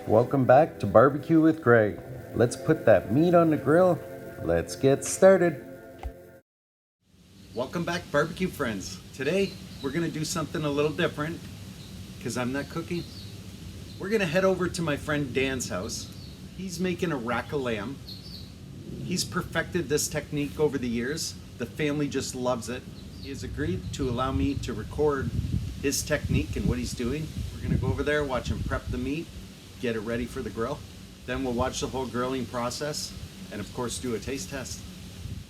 Welcome back to Barbecue with Greg. Let's put that meat on the grill. Let's get started. Welcome back, barbecue friends. Today we're gonna do something a little different because I'm not cooking. We're gonna head over to my friend Dan's house. He's making a rack of lamb. He's perfected this technique over the years. The family just loves it. He has agreed to allow me to record his technique and what he's doing. We're gonna go over there, watch him prep the meat, get it ready for the grill. Then we'll watch the whole grilling process and of course do a taste test.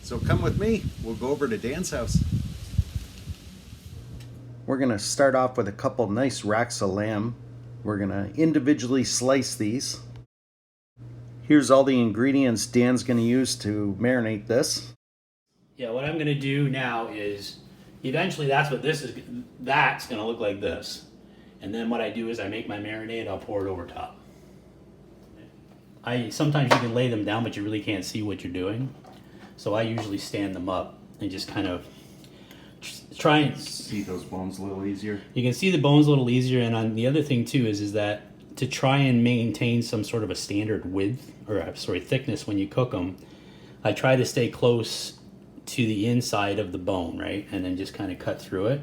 So come with me, we'll go over to Dan's house. We're gonna start off with a couple nice racks of lamb. We're gonna individually slice these. Here's all the ingredients Dan's gonna use to marinate this. Yeah, what I'm gonna do now is, eventually that's gonna look like this. And then what I do is I make my marinade, I'll pour it over top. Sometimes you can lay them down, but you really can't see what you're doing. So I usually stand them up and just kind of try and See those bones a little easier. You can see the bones a little easier, and on the other thing too is that to try and maintain some sort of a standard width, thickness when you cook them, I try to stay close to the inside of the bone, right? And then just kind of cut through it.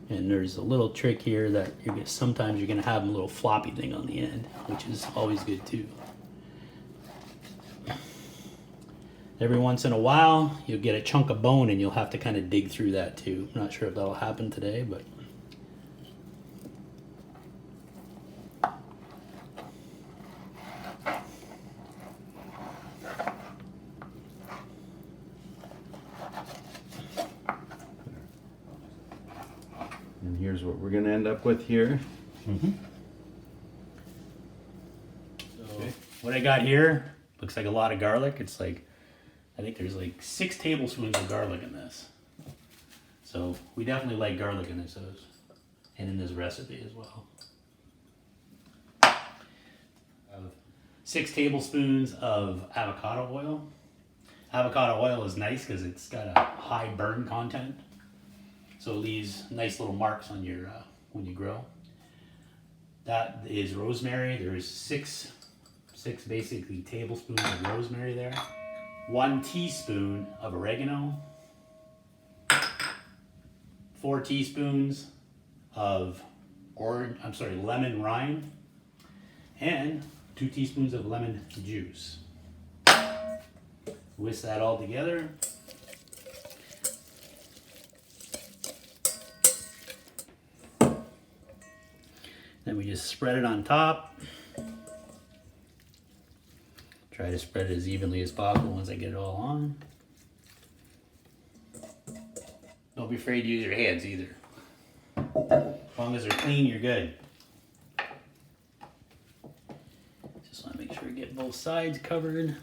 And there's a little trick here that sometimes you're gonna have a little floppy thing on the end, which is always good too. Every once in a while, you'll get a chunk of bone and you'll have to kind of dig through that too. I'm not sure if that'll happen today, but. And here's what we're gonna end up with here. Mm-hmm. So what I got here looks like a lot of garlic. It's like, I think there's like 6 tablespoons of garlic in this. So we definitely like garlic in this and in this recipe as well. 6 tablespoons of avocado oil. Avocado oil is nice because it's got a high burn content. So it leaves nice little marks on your when you grill. That is rosemary. There's six basically tablespoons of rosemary there. 1 teaspoon of oregano. 4 teaspoons of lemon rind, and 2 teaspoons of lemon juice. Whisk that all together. Then we just spread it on top. Try to spread it as evenly as possible once I get it all on. Don't be afraid to use your hands either. As long as they're clean, you're good. Just want to make sure we get both sides covered.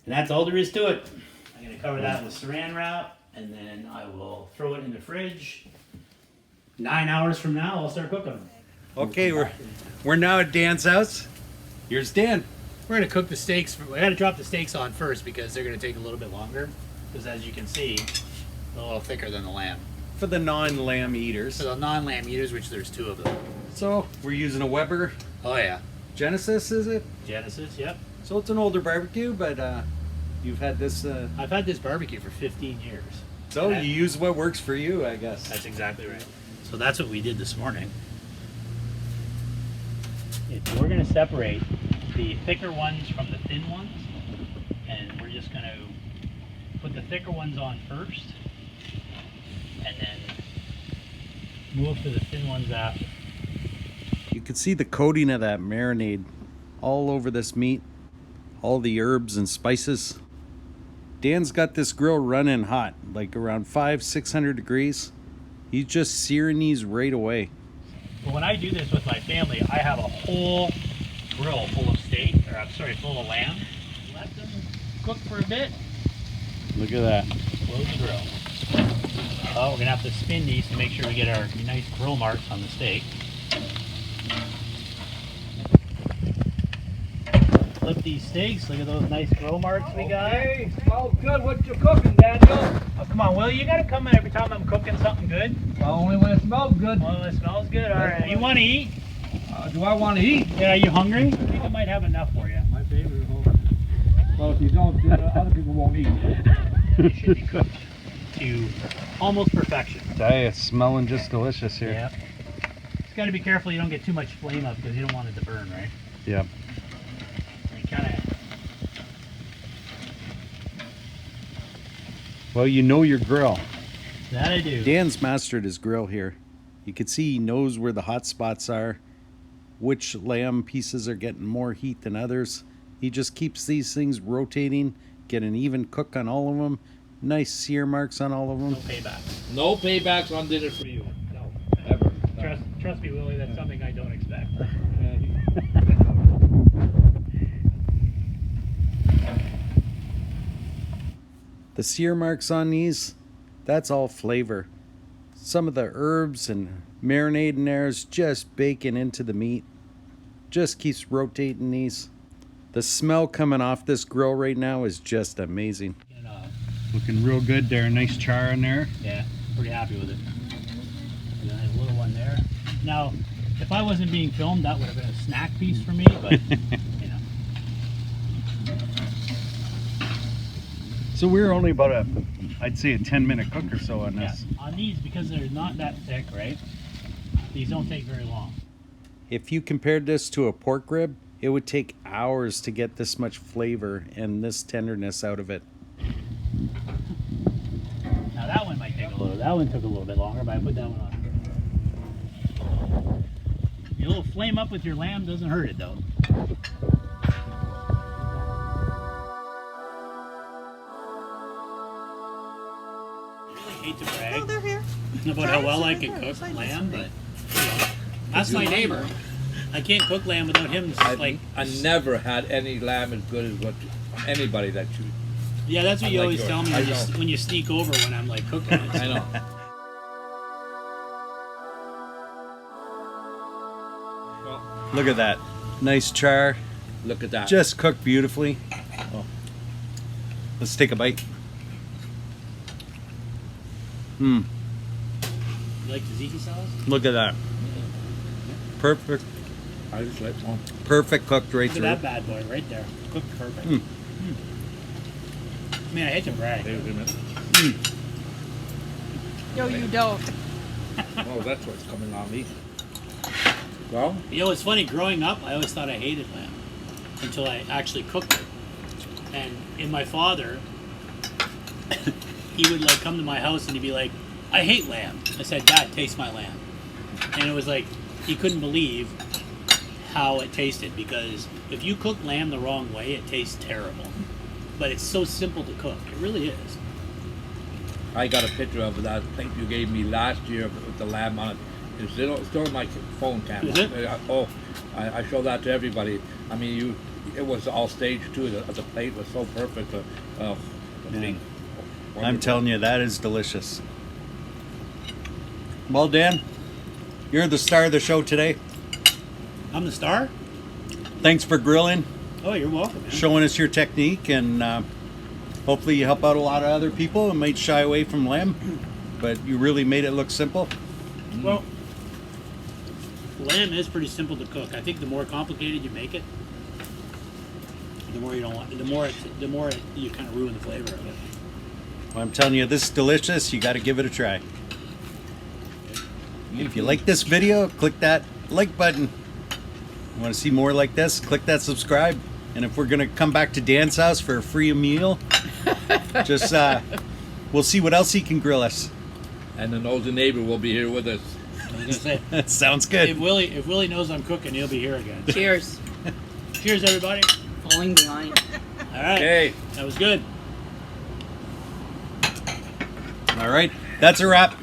And that's all there is to it. I'm going to cover that with saran wrap, and then I will throw it in the fridge. 9 hours from now, I'll start cooking them. Okay, we're now at Dan's house. Here's Dan. We're going to cook the steaks. I got to drop the steaks on first because they're going to take a little bit longer. Because as you can see, they're a little thicker than the lamb. For the non-lamb eaters. For the non-lamb eaters, which there's 2 of them. So we're using a Weber Oh yeah, Genesis, is it? Genesis. Yep. So it's an older barbecue, but you've had this. I've had this barbecue for 15 years. So you use what works for you, I guess. That's exactly right. So that's what we did this morning. We're going to separate the thicker ones from the thin ones, and we're just going to put the thicker ones on first, and then move to the thin ones after. You can see the coating of that marinade all over this meat, all the herbs and spices. Dan's got this grill running hot, like around 500-600 degrees. He's just searing these right away. But when I do this with my family, I have a whole grill full of full of lamb. Let them cook for a bit. Look at that. Close the grill. Oh, we're gonna have to spin these to make sure we get our nice grill marks on the steak. flip these steaks. Look at those nice grill marks we got. Hey, smells good. What you cooking, Daniel? Oh, come on, Will. You got to come in every time I'm cooking something good. Well, only when it smells good. Well, it smells good. All right. You want to eat? Do I want to eat? Yeah, are you hungry? I think I might have enough for you. My favorite. Well, if you don't, other people won't eat. It should be cooked to almost perfection. Hey, it's smelling just delicious here. Yeah. Just got to be careful you don't get too much flame up because you don't want it to burn, right? Yep. And kind of. Well, you know your grill. That I do. Dan's mastered his grill here. You can see he knows where the hot spots are, which lamb pieces are getting more heat than others. He just keeps these things rotating, get an even cook on all of them, nice sear marks on all of them. No payback. No paybacks on dinner for you. No, ever. No. Trust me, Willie, that's something I don't expect. The sear marks on these, that's all flavor. Some of the herbs and marinade in there is just baking into the meat. Just keeps rotating these. The smell coming off this grill right now is just amazing. Looking real good there. Nice char in there. Yeah, pretty happy with it. And then a little one there. Now, if I wasn't being filmed, that would have been a snack piece for me, but, you know. So we're only about I'd say a 10-minute cook or so on this. Yeah, on these, because they're not that thick, right? These don't take very long. If you compared this to a pork rib, it would take hours to get this much flavor and this tenderness out of it. Now that one might take a little. That one took a little bit longer, but I put that one on. A little flame up with your lamb doesn't hurt it though. I really hate to brag Oh, they're here. about how well I can cook lamb, but you know, that's my neighbor. I can't cook lamb without him. I never had any lamb as good as what anybody that you. Yeah, that's what you like always yours. tell me I when know. when you sneak over when I'm like cooking it. I know. Look at that. Nice char. Look at that. Just cooked beautifully. Oh. Let's take a bite. You like tzatziki sauce? Look at that. Perfect. I just like one. Perfect cooked right Look at through. that bad boy right there. Cooked perfect. Mm. I mean, I hate to brag. Wait a minute. No, you don't. Oh, that's what's coming on me. Well, You know, it's funny. Growing up, I always thought I hated lamb until I actually cooked it. And in my father, he would like come to my house and he'd be like, "I hate lamb." I said, "Dad, taste my lamb." And it was like he couldn't believe how it tasted, because if you cook lamb the wrong way, it tastes terrible. But it's so simple to cook. It really is. I got a picture of that thing you gave me last year with the lamb on it. It's still on my phone camera. Is it? Oh, I show that to everybody. I mean, it was all staged too. The plate was so perfect. The thing. I'm Wonderful. telling you, that is delicious. Well, Dan, you're the star of the show today. I'm the star? Thanks for grilling, Oh, you're welcome, man. showing us your technique, and hopefully you help out a lot of other people and might shy away from lamb, but you really made it look simple. Well, lamb is pretty simple to cook. I think the more complicated you make it, the more you don't want. The more you kind of ruin the flavor of it. Well, I'm telling you, this is delicious. You got to give it a try. If you like this video, click that like button. You want to see more like this, click that subscribe. And if we're going to come back to Dan's house for a free meal, just we'll see what else he can grill us. And the nosy neighbor will be here with us. I was gonna say, That sounds if good. Willie knows I'm cooking, he'll be here again. Cheers. Cheers, everybody. Falling behind. All right. Okay. That was good. All right, that's a wrap.